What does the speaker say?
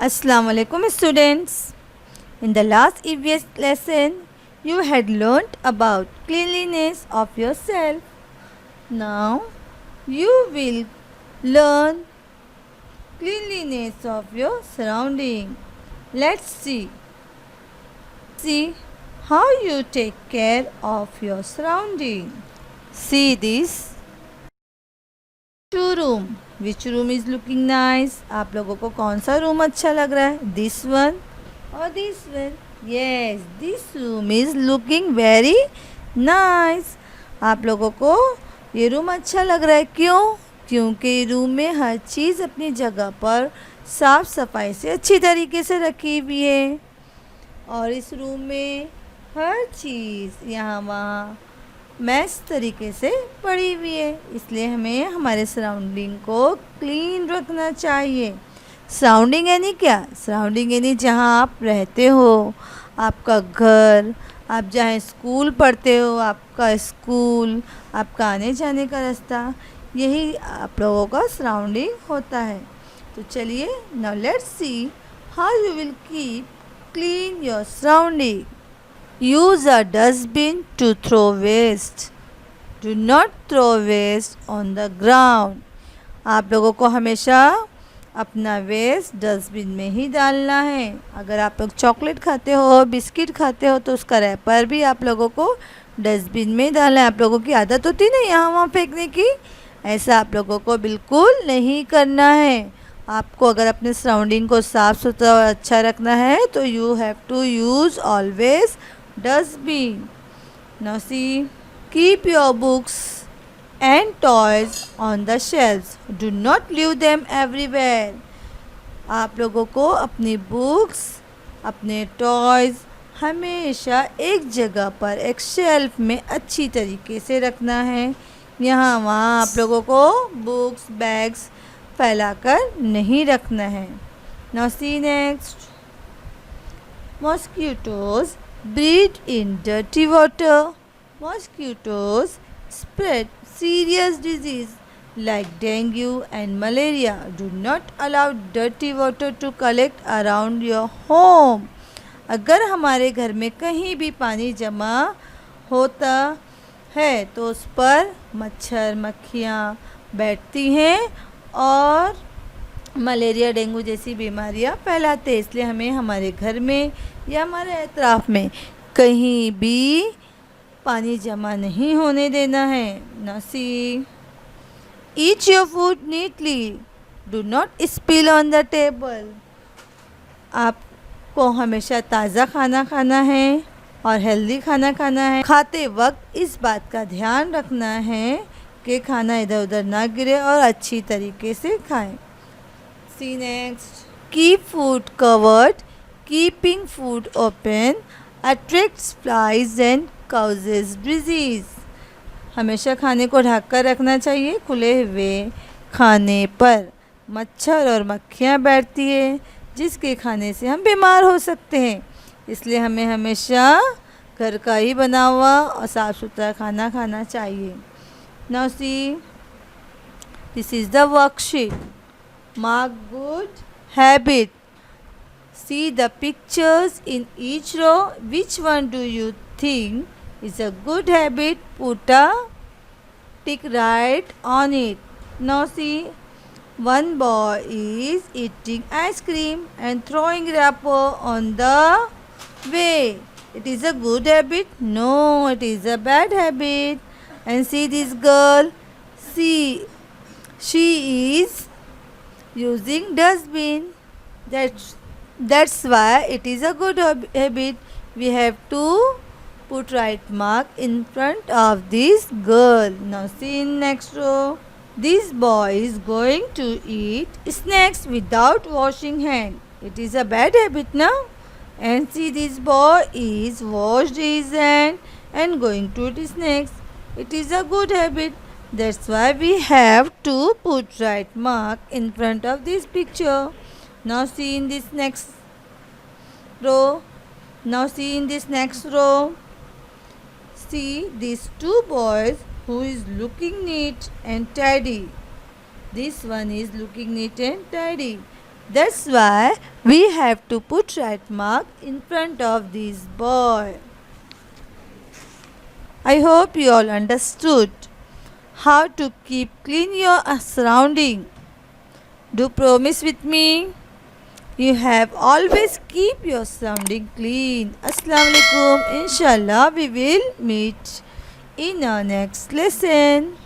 Assalamu alaikum students. In the last EVS lesson, you had learnt about cleanliness of yourself. Now, you will learn cleanliness of your surrounding. Let's see how you take care of your surrounding. See this room. Which room is looking nice? आप लोगों को कौन सा room अच्छा लग रहा है? This one or this one? Yes, this room is looking very nice. आप लोगों को ये रूम अच्छा लग रहा है. क्यों? क्योंकि रूम में हर चीज़ अपनी जगह पर साफ सफाई से अच्छी तरीके से रखी हुई है और इस रूम में हर चीज़ यहाँ वहाँ मैच तरीके से पड़ी हुई है. इसलिए हमें हमारे सराउंडिंग को क्लीन रखना चाहिए. सराउंडिंग यानी क्या? सराउंडिंग यानी जहाँ आप रहते हो, आपका घर, आप जहाँ स्कूल पढ़ते हो, आपका स्कूल, आपका आने जाने का रास्ता, यही आप लोगों का सराउंडिंग होता है. तो चलिए, now let's see how you will keep clean your surrounding. Use a dustbin to throw waste. Do not throw waste on the ground. आप लोगों को हमेशा अपना वेस्ट डस्टबिन में ही डालना है. अगर आप लोग चॉकलेट खाते हो, बिस्किट खाते हो, तो उसका रैपर भी आप लोगों को डस्टबिन में डालना है. आप लोगों की आदत होती है ना यहाँ वहाँ फेंकने की, ऐसा आप लोगों को बिल्कुल नहीं करना है. आपको अगर अपने सराउंडिंग को साफ़ सुथरा और अच्छा रखना है तो you have to use always dustbin. Now see, keep your books and toys on the shelves. Do not leave them everywhere. आप लोगों को अपनी बुक्स, अपने टॉयज़ हमेशा एक जगह पर एक शेल्फ में अच्छी तरीके से रखना है. यहाँ वहाँ आप लोगों को बुक्स, बैग्स फैलाकर नहीं रखना है. Now see next. Mosquitoes breed in dirty water. Mosquitoes spread serious disease like dengue and malaria. Do not allow dirty water to collect around your home. अगर हमारे घर में कहीं भी पानी जमा होता है तो उस पर मच्छर मक्खियाँ बैठती हैं और मलेरिया डेंगू जैसी बीमारियां फैलाते हैं. इसलिए हमें हमारे घर में या हमारे अतराफ़ में कहीं भी पानी जमा नहीं होने देना है. ना see, eat your food neatly. Do not spill on the table. आपको हमेशा ताज़ा खाना खाना है और हेल्दी खाना खाना है. खाते वक्त इस बात का ध्यान रखना है कि खाना इधर उधर ना गिरे और अच्छी तरीके से खाएं. See next. Keep food covered. Keeping food open attracts flies and causes disease. हमेशा खाने को ढक कर रखना चाहिए. खुले हुए खाने पर मच्छर और मक्खियाँ बैठती है जिसके खाने से हम बीमार हो सकते हैं. इसलिए हमें हमेशा घर का ही बना हुआ और साफ़ सुथरा खाना खाना चाहिए. Now see, this is the worksheet. Mark good habit. See the pictures in each row. Which one do you think is a good habit? Put a tick right on it. Now see, one boy is eating ice cream and throwing wrapper on the way. It is a good habit? No, it is a bad habit. And see this girl. See, she is using dustbin. That's why it is a good habit. We have to put right mark in front of this girl. Now see in next row. This boy is going to eat snacks without washing hand. It is a bad habit now. And see, this boy is washed his hand and going to eat snacks. It is a good habit. That's why we have to put right mark in front of this picture. Now see in this next row. Now see in this next row. See these two boys who is looking neat and tidy. This one is looking neat and tidy. That's why We have to put right mark in front of this boy. I hope you all understood how to keep clean your surrounding. Do promise with me. You have always keep your surrounding clean. Assalamu alaikum. Inshallah we will meet in our next lesson.